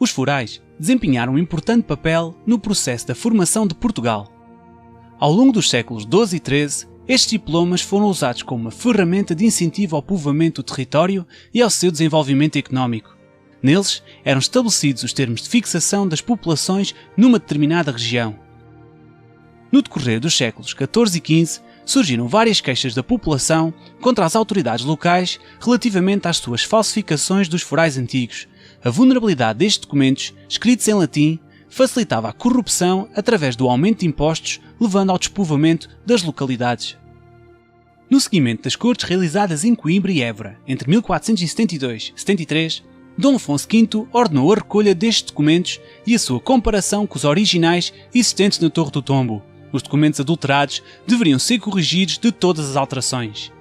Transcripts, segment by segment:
Os forais desempenharam um importante papel no processo da formação de Portugal. Ao longo dos séculos XII e XIII, estes diplomas foram usados como uma ferramenta de incentivo ao povoamento do território e ao seu desenvolvimento económico. Neles eram estabelecidos os termos de fixação das populações numa determinada região. No decorrer dos séculos XIV e XV, surgiram várias queixas da população contra as autoridades locais relativamente às suas falsificações dos forais antigos. A vulnerabilidade destes documentos, escritos em latim, facilitava a corrupção através do aumento de impostos, levando ao despovoamento das localidades. No seguimento das cortes realizadas em Coimbra e Évora, entre 1472 e 73, Dom Afonso V ordenou a recolha destes documentos e a sua comparação com os originais existentes na Torre do Tombo. Os documentos adulterados deveriam ser corrigidos de todas as alterações.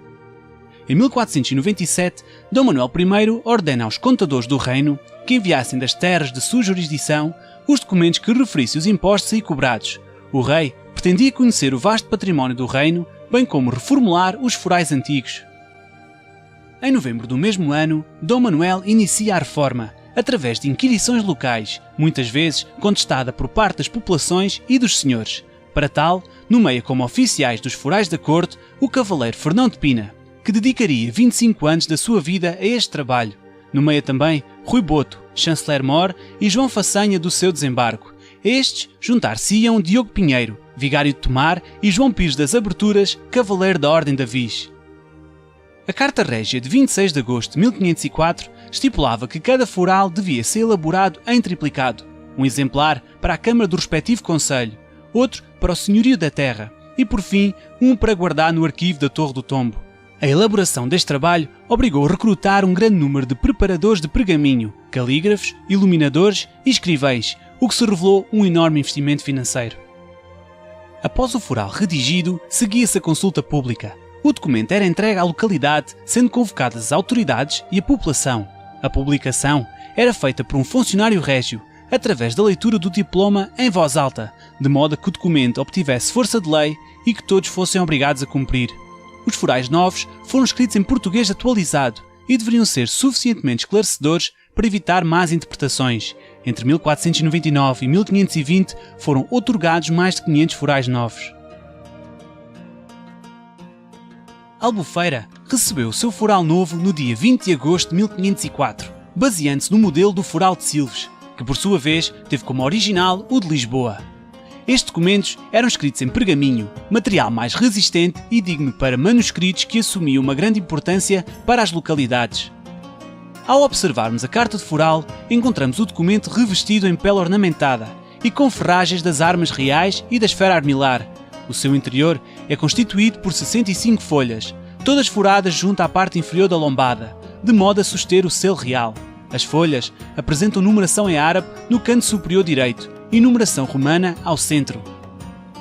Em 1497, Dom Manuel I ordena aos contadores do reino que enviassem das terras de sua jurisdição os documentos que referissem os impostos aí cobrados. O rei pretendia conhecer o vasto património do reino, bem como reformular os forais antigos. Em novembro do mesmo ano, Dom Manuel inicia a reforma, através de inquirições locais, muitas vezes contestada por parte das populações e dos senhores. Para tal, nomeia como oficiais dos forais da corte o cavaleiro Fernão de Pina, que dedicaria 25 anos da sua vida a este trabalho. Nomeia também Rui Boto, chanceler-mor, e João Façanha do seu desembarco. A estes juntar-se-iam Diogo Pinheiro, vigário de Tomar, e João Pires das Aberturas, cavaleiro da Ordem da Viz. A Carta Régia de 26 de agosto de 1504 estipulava que cada foral devia ser elaborado em triplicado, um exemplar para a Câmara do respectivo Conselho, outro para o Senhorio da Terra e, por fim, um para guardar no arquivo da Torre do Tombo. A elaboração deste trabalho obrigou a recrutar um grande número de preparadores de pergaminho, calígrafos, iluminadores e escrivães, o que se revelou um enorme investimento financeiro. Após o foral redigido, seguia-se a consulta pública. O documento era entregue à localidade, sendo convocadas as autoridades e a população. A publicação era feita por um funcionário régio, através da leitura do diploma em voz alta, de modo a que o documento obtivesse força de lei e que todos fossem obrigados a cumprir. Os forais novos foram escritos em português atualizado e deveriam ser suficientemente esclarecedores para evitar más interpretações. Entre 1499 e 1520 foram outorgados mais de 500 forais novos. Albufeira recebeu o seu foral novo no dia 20 de agosto de 1504, baseando-se no modelo do foral de Silves, que por sua vez teve como original o de Lisboa. Estes documentos eram escritos em pergaminho, material mais resistente e digno para manuscritos que assumiam uma grande importância para as localidades. Ao observarmos a carta de foral, encontramos o documento revestido em pele ornamentada e com ferragens das armas reais e da esfera armilar. O seu interior é constituído por 65 folhas, todas furadas junto à parte inferior da lombada, de modo a suster o selo real. As folhas apresentam numeração em árabe no canto superior direito e numeração romana ao centro.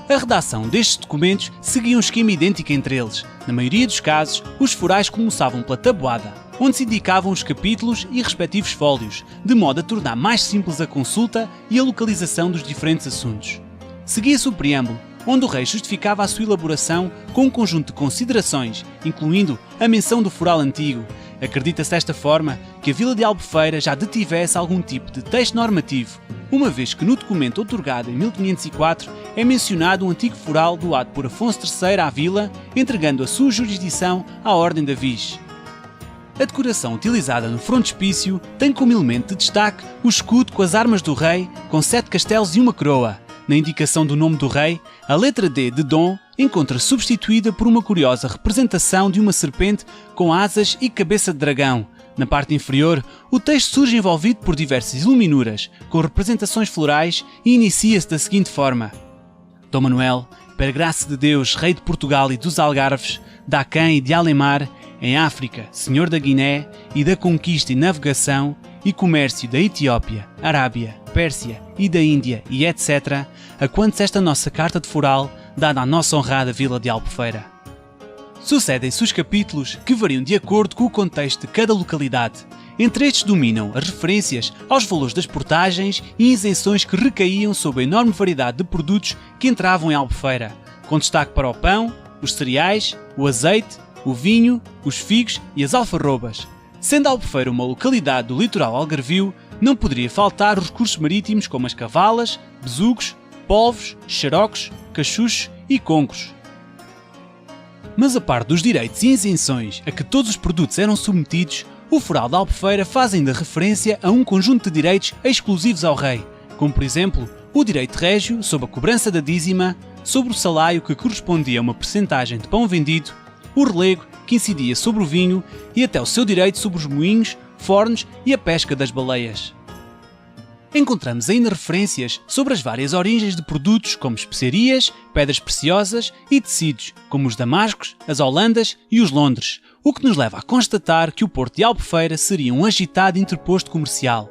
A redação destes documentos seguia um esquema idêntico entre eles. Na maioria dos casos, os forais começavam pela tabuada, onde se indicavam os capítulos e respectivos fólios, de modo a tornar mais simples a consulta e a localização dos diferentes assuntos. Seguia-se o preâmbulo, onde o rei justificava a sua elaboração com um conjunto de considerações, incluindo a menção do foral antigo. Acredita-se desta forma que a vila de Albufeira já detivesse algum tipo de texto normativo, uma vez que no documento outorgado em 1504 é mencionado um antigo foral doado por Afonso III à vila, entregando a sua jurisdição à Ordem da Viz. A decoração utilizada no frontispício tem como elemento de destaque o escudo com as armas do rei, com 7 castelos e uma coroa. Na indicação do nome do rei, a letra D de Dom encontra-se substituída por uma curiosa representação de uma serpente com asas e cabeça de dragão. Na parte inferior, o texto surge envolvido por diversas iluminuras, com representações florais e inicia-se da seguinte forma: Dom Manuel, para graça de Deus, Rei de Portugal e dos Algarves, de Aquém e de Alemar, em África, Senhor da Guiné e da conquista e navegação e comércio da Etiópia, Arábia, Pérsia e da Índia e etc., a quantos esta nossa carta de foral, dada à nossa honrada vila de Albufeira. Sucedem-se os capítulos que variam de acordo com o contexto de cada localidade. Entre estes dominam as referências aos valores das portagens e isenções que recaíam sobre a enorme variedade de produtos que entravam em Albufeira, com destaque para o pão, os cereais, o azeite, o vinho, os figos e as alfarrobas. Sendo Albufeira uma localidade do litoral algarvio, não poderia faltar os recursos marítimos como as cavalas, besugos, polvos, xarocos, cachuchos e concos. Mas a par dos direitos e isenções a que todos os produtos eram submetidos, o Foral da Albufeira faz ainda referência a um conjunto de direitos exclusivos ao rei, como por exemplo o direito régio sobre a cobrança da dízima, sobre o salário que correspondia a uma percentagem de pão vendido, o relego que incidia sobre o vinho e até o seu direito sobre os moinhos, fornos e a pesca das baleias. Encontramos ainda referências sobre as várias origens de produtos como especiarias, pedras preciosas e tecidos, como os damascos, as holandas e os londres, o que nos leva a constatar que o Porto de Albufeira seria um agitado interposto comercial.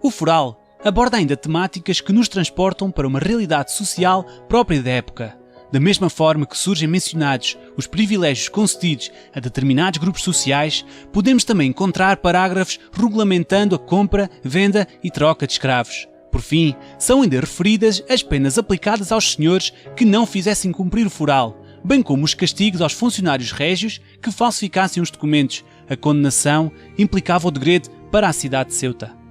O Foral aborda ainda temáticas que nos transportam para uma realidade social própria da época. Da mesma forma que surgem mencionados os privilégios concedidos a determinados grupos sociais, podemos também encontrar parágrafos regulamentando a compra, venda e troca de escravos. Por fim, são ainda referidas as penas aplicadas aos senhores que não fizessem cumprir o foral, bem como os castigos aos funcionários régios que falsificassem os documentos. A condenação implicava o degredo para a cidade de Ceuta.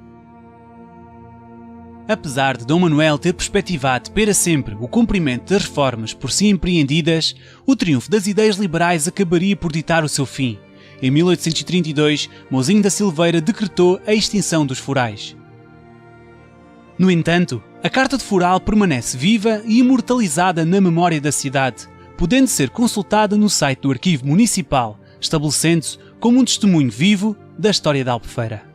Apesar de Dom Manuel ter perspectivado para sempre o cumprimento das reformas por si empreendidas, o triunfo das ideias liberais acabaria por ditar o seu fim. Em 1832, Mouzinho da Silveira decretou a extinção dos forais. No entanto, a Carta de Foral permanece viva e imortalizada na memória da cidade, podendo ser consultada no site do Arquivo Municipal, estabelecendo-se como um testemunho vivo da história da Albufeira.